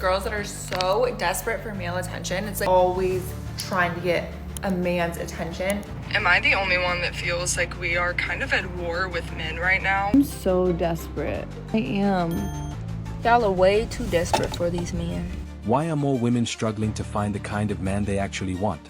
girls that are so desperate for male attention. It's like always trying to get a man's attention. Am I the only one that feels like we are kind of at war with men right now? I'm so desperate. I am. Y'all are way too desperate for these men. Why are more women struggling to find the kind of man they actually want?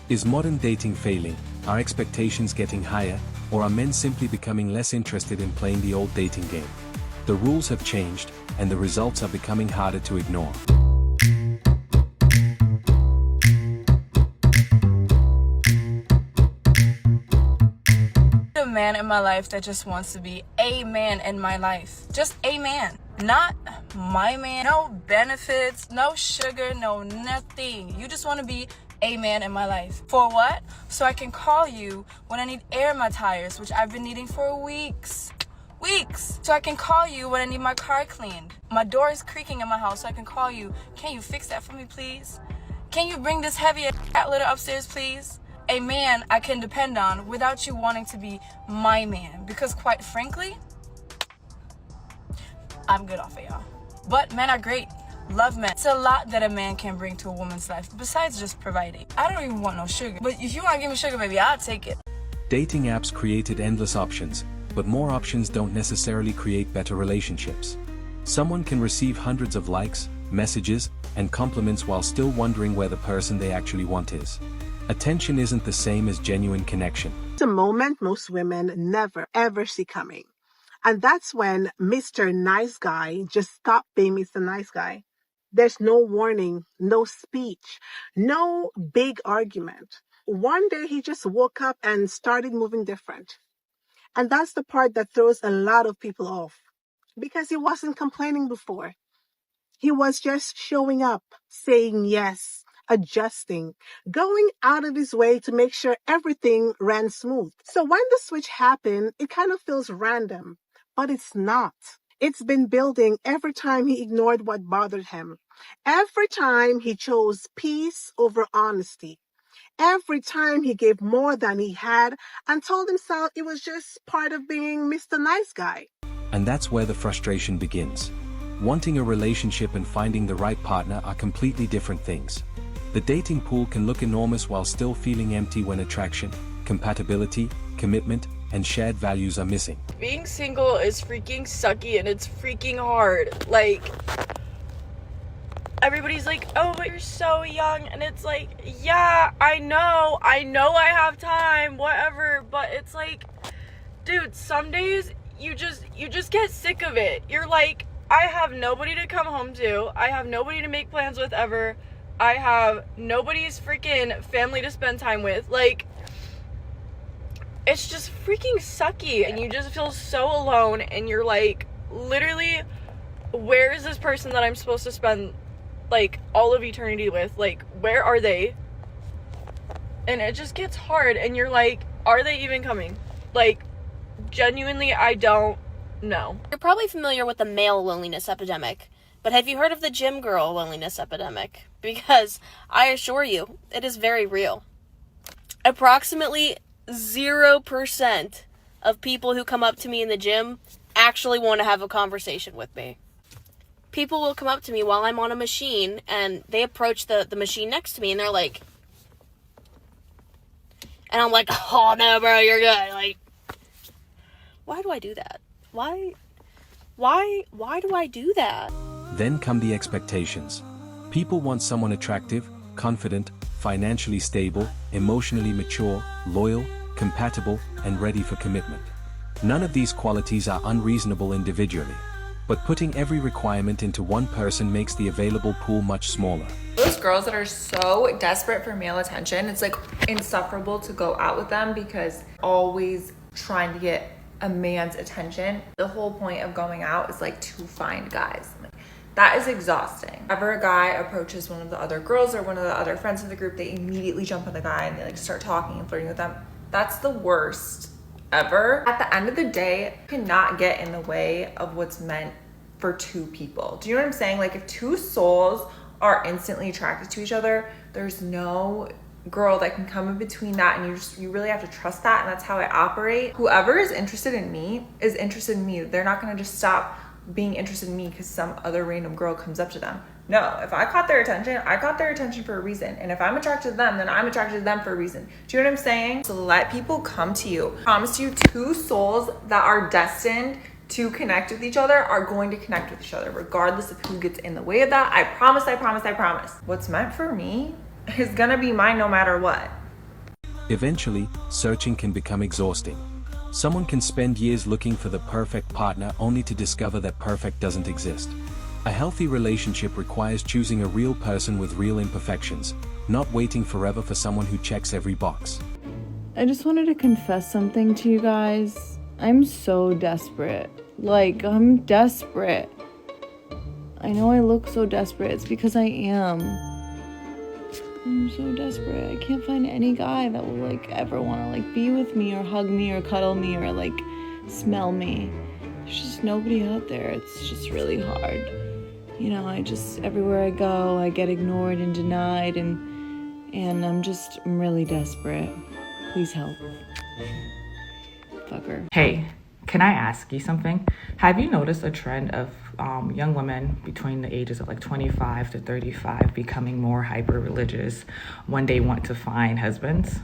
Is modern dating failing? Are expectations getting higher? Or are men simply becoming less interested in playing the old dating game? The rules have changed, and the results are becoming harder to ignore. A man in my life that just wants to be a man in my life. Just a man. Not my man. No benefits, no sugar, no nothing. You just want to be a man in my life. For what? So I can call you when I need air in my tires, which I've been needing for weeks. So I can call you when I need my car cleaned. My door is creaking in my house, so I can call you. Can you fix that for me, please? Can you bring this heavy cat litter upstairs, please? A man I can depend on without you wanting to be my man. Because quite frankly, I'm good off of y'all. But men are great. Love men. It's a lot that a man can bring to a woman's life besides just providing. I don't even want no sugar. But if you want to give me sugar, baby, I'll take it. Dating apps created endless options, but more options don't necessarily create better relationships. Someone can receive hundreds of likes, messages, and compliments while still wondering where the person they actually want is. Attention isn't the same as genuine connection. It's a moment most women never ever see coming. And that's when Mr. Nice Guy just stopped being Mr. Nice Guy. There's no warning, no speech, no big argument. One day he just woke up and started moving different. And that's the part that throws a lot of people off. Because he wasn't complaining before. He was just showing up, saying yes, adjusting, going out of his way to make sure everything ran smooth. So when the switch happened, it kind of feels random, but it's not. It's been building every time he ignored what bothered him. Every time he chose peace over honesty. Every time he gave more than he had and told himself it was just part of being Mr. Nice Guy. And that's where the frustration begins. Wanting a relationship and finding the right partner are completely different things. The dating pool can look enormous while still feeling empty when attraction, compatibility, commitment, and shared values are missing. Being single is freaking sucky and it's freaking hard. Like, everybody's like, oh, but you're so young. And it's like, yeah, I know I have time, whatever. But it's like, dude, some days you just get sick of it. You're like, I have nobody to come home to. I have nobody to make plans with ever. I have nobody's freaking family to spend time with. Like, it's just freaking sucky. And you just feel so alone. And you're like, literally, where is this person that I'm supposed to spend like all of eternity with? Like, where are they? And it just gets hard. And you're like, are they even coming? Like, genuinely, I don't know. You're probably familiar with the male loneliness epidemic, but have you heard of the gym girl loneliness epidemic? Because I assure you, it is very real. Approximately 0% of people who come up to me in the gym actually want to have a conversation with me. People will come up to me while I'm on a machine, and they approach the machine next to me, and they're like, and I'm like, oh no bro, you're good. Like, why do I do that? Why do I do that? Then come the expectations. People want someone attractive, confident, financially stable, emotionally mature, loyal, compatible, and ready for commitment. None of these qualities are unreasonable individually, but putting every requirement into one person makes the available pool much smaller. Those girls that are so desperate for male attention, it's like insufferable to go out with them because always trying to get a man's attention. The whole point of going out is like to find guys. Like, that is exhausting. Whenever a guy approaches one of the other girls or one of the other friends of the group, they immediately jump on the guy and they like start talking and flirting with them. That's the worst ever. At the end of the day, you cannot get in the way of what's meant for two people. Do you know what I'm saying? Like, if two souls are instantly attracted to each other, there's no girl that can come in between that, and you really have to trust that, and that's how I operate. Whoever is interested in me is interested in me. They're not gonna just stop being interested in me because some other random girl comes up to them. No, if I caught their attention, I caught their attention for a reason. And if I'm attracted to them, then I'm attracted to them for a reason. Do you know what I'm saying? So let people come to you. I promise you, two souls that are destined to connect with each other are going to connect with each other, regardless of who gets in the way of that. I promise, I promise, I promise. What's meant for me is gonna be mine no matter what. Eventually, searching can become exhausting. Someone can spend years looking for the perfect partner only to discover that perfect doesn't exist. A healthy relationship requires choosing a real person with real imperfections, not waiting forever for someone who checks every box. I just wanted to confess something to you guys. I'm so desperate. Like, I'm desperate. I know I look so desperate. It's because I am. I'm so desperate. I can't find any guy that will, like, ever want to, like, be with me or hug me or cuddle me or, like, smell me. There's just nobody out there. It's just really hard. You know, everywhere I go, I get ignored and denied, and I'm really desperate. Please help. Fucker. Hey, can I ask you something? Have you noticed a trend of young women between the ages of like 25 to 35 becoming more hyper-religious when they want to find husbands?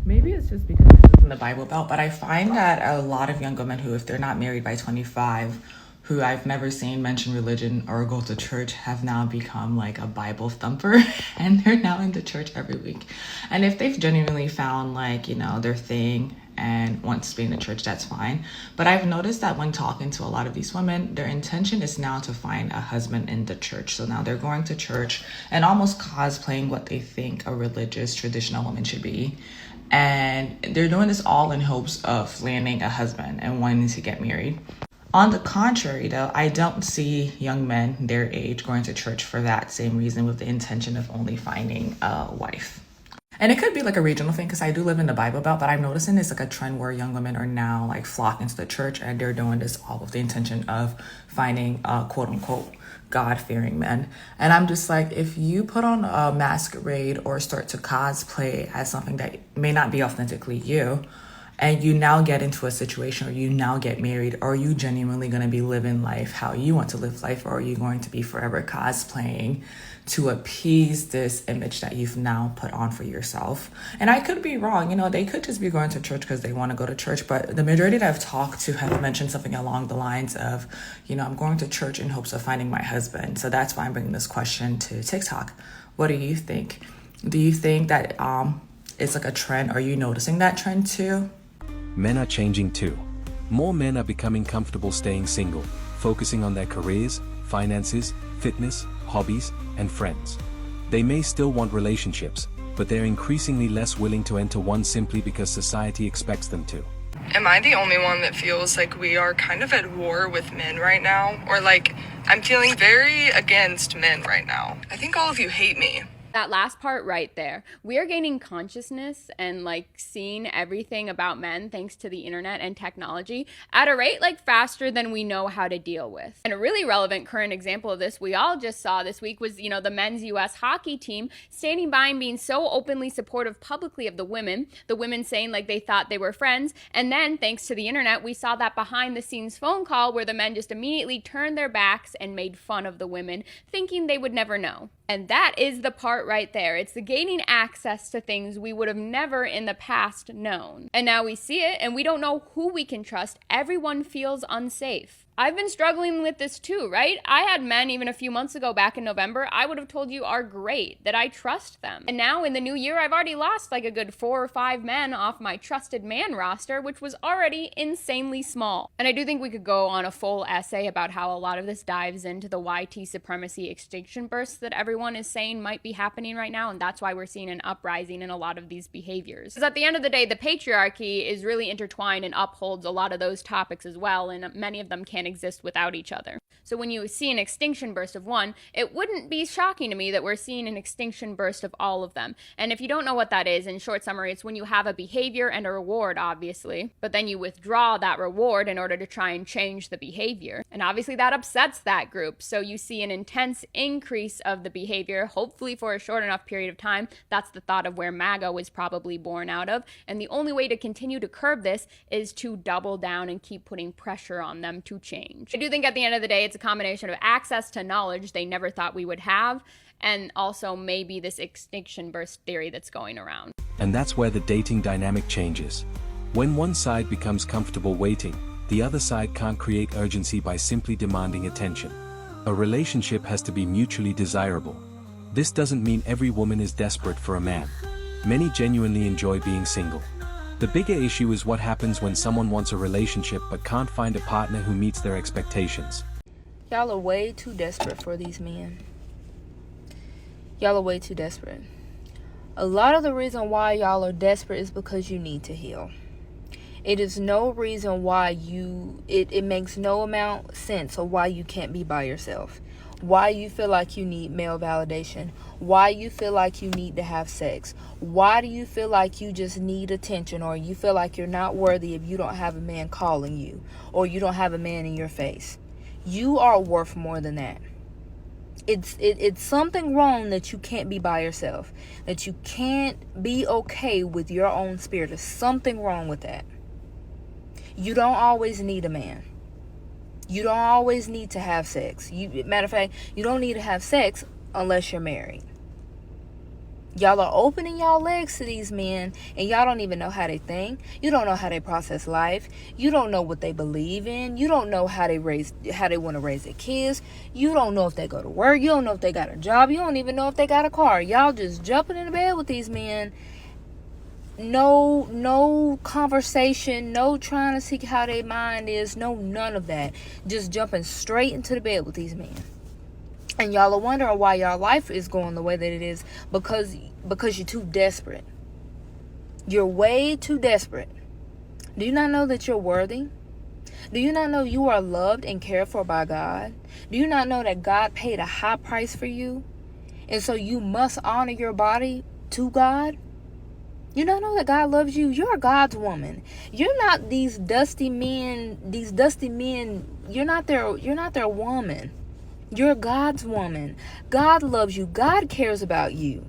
Maybe it's just because it's in the Bible Belt, but I find that a lot of young women who, if they're not married by 25, who I've never seen mention religion or go to church, have now become like a Bible thumper, and they're now into church every week. And if they've genuinely found, like, you know, their thing and wants to be in the church, that's fine. But I've noticed that when talking to a lot of these women, their intention is now to find a husband in the church. So now they're going to church and almost cosplaying what they think a religious traditional woman should be. And they're doing this all in hopes of landing a husband and wanting to get married. On the contrary, though, I don't see young men their age going to church for that same reason, with the intention of only finding a wife. And it could be like a regional thing, because I do live in the Bible Belt, but I'm noticing it's like a trend where young women are now like flocking to the church, and they're doing this all with the intention of finding quote unquote God-fearing men. And I'm just like, if you put on a masquerade or start to cosplay as something that may not be authentically you, and you now get into a situation, or you now get married, are you genuinely going to be living life how you want to live life, or are you going to be forever cosplaying to appease this image that you've now put on for yourself? And I could be wrong, you know, they could just be going to church because they want to go to church, but the majority that I've talked to have mentioned something along the lines of, you know, I'm going to church in hopes of finding my husband. So that's why I'm bringing this question to TikTok. What do you think? Do you think that it's like a trend? Are you noticing that trend too? Men are changing too. More men are becoming comfortable staying single, focusing on their careers, finances, fitness, hobbies, and friends. They may still want relationships, but they're increasingly less willing to enter one simply because society expects them to. Am I the only one that feels like we are kind of at war with men right now? Or like, I'm feeling very against men right now. I think all of you hate me. That last part right there. We are gaining consciousness and like seeing everything about men thanks to the internet and technology at a rate like faster than we know how to deal with. And a really relevant current example of this we all just saw this week was, you know, the men's US hockey team standing by and being so openly supportive publicly of the women saying like they thought they were friends. And then thanks to the internet, we saw that behind the scenes phone call where the men just immediately turned their backs and made fun of the women, thinking they would never know. And that is the part right there. It's the gaining access to things we would have never in the past known. And now we see it and we don't know who we can trust. Everyone feels unsafe. I've been struggling with this too, right? I had men even a few months ago back in November I would have told you are great, that I trust them. And now in the new year, I've already lost like a good 4 or 5 men off my trusted man roster, which was already insanely small. And I do think we could go on a full essay about how a lot of this dives into the YT supremacy extinction bursts that everyone is saying might be happening right now, and that's why we're seeing an uprising in a lot of these behaviors. Because at the end of the day, the patriarchy is really intertwined and upholds a lot of those topics as well, and many of them can't exist without each other. So when you see an extinction burst of one, it wouldn't be shocking to me that we're seeing an extinction burst of all of them. And if you don't know what that is, in short summary, it's when you have a behavior and a reward, obviously, but then you withdraw that reward in order to try and change the behavior. And obviously that upsets that group. So you see an intense increase of the behavior, hopefully for a short enough period of time. That's the thought of where MAGA was probably born out of. And the only way to continue to curb this is to double down and keep putting pressure on them to change. change. I do think at the end of the day, it's a combination of access to knowledge they never thought we would have, and also maybe this extinction burst theory that's going around. And that's where the dating dynamic changes. When one side becomes comfortable waiting, the other side can't create urgency by simply demanding attention. A relationship has to be mutually desirable. This doesn't mean every woman is desperate for a man. Many genuinely enjoy being single. The bigger issue is what happens when someone wants a relationship but can't find a partner who meets their expectations. Y'all are way too desperate for these men. Y'all are way too desperate. A lot of the reason why y'all are desperate is because you need to heal. It is no reason why it makes no amount of sense of why you can't be by yourself. Why you feel like you need male validation. Why you feel like you need to have sex. Why do you feel like you just need attention, or you feel like you're not worthy if you don't have a man calling you, or you don't have a man in your face. You are worth more than that. It's something wrong that you can't be by yourself, that you can't be okay with your own spirit. There's something wrong with that. You don't always need a man. You don't always need to have sex. Matter of fact, you don't need to have sex unless you're married. Y'all are opening y'all legs to these men, and y'all don't even know how they think. You don't know how they process life. You don't know what they believe in. You don't know how they want to raise their kids. You don't know if they go to work. You don't know if they got a job. You don't even know if they got a car. Y'all just jumping in the bed with these men. No conversation, no trying to see how their mind is, none of that. Just jumping straight into the bed with these men. And y'all are wondering why y'all life is going the way that it is, because you're too desperate. You're way too desperate. Do you not know that you're worthy? Do you not know you are loved and cared for by God? Do you not know that God paid a high price for you? And so you must honor your body to God? You don't know that God loves you? You're God's woman. You're not these dusty men, you're not their woman. You're God's woman. God loves you. God cares about you.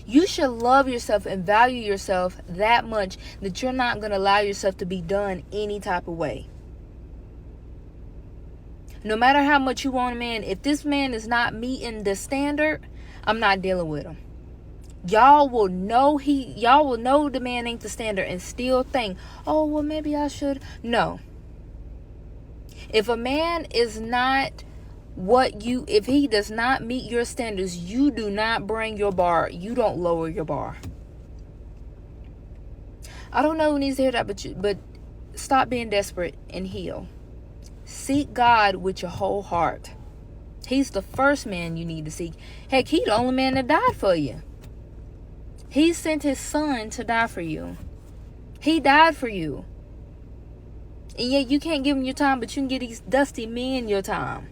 You should love yourself and value yourself that much that you're not going to allow yourself to be done any type of way. No matter how much you want a man, if this man is not meeting the standard, I'm not dealing with him. Y'all will know the man ain't the standard and still think, oh, well, maybe I should. No. If a man is not if he does not meet your standards, you do not bring your bar. You don't lower your bar. I don't know who needs to hear that, but stop being desperate and heal. Seek God with your whole heart. He's the first man you need to seek. Heck, he's the only man that died for you. He sent his son to die for you. He died for you. And yet you can't give him your time, but you can give these dusty men your time.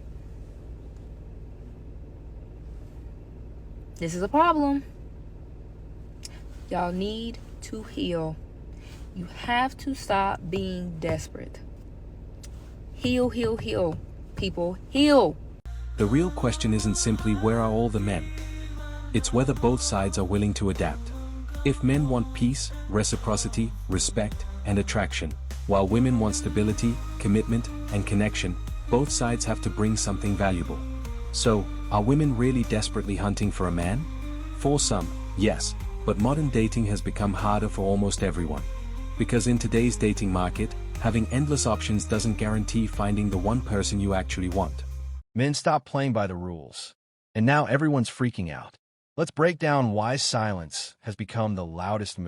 This is a problem. Y'all need to heal. You have to stop being desperate. Heal, heal, heal. People, heal. The real question isn't simply where are all the men? It's whether both sides are willing to adapt. If men want peace, reciprocity, respect, and attraction, while women want stability, commitment, and connection, both sides have to bring something valuable. So, are women really desperately hunting for a man? For some, yes, but modern dating has become harder for almost everyone. Because in today's dating market, having endless options doesn't guarantee finding the one person you actually want. Men stopped playing by the rules, and now everyone's freaking out. Let's break down why silence has become the loudest move.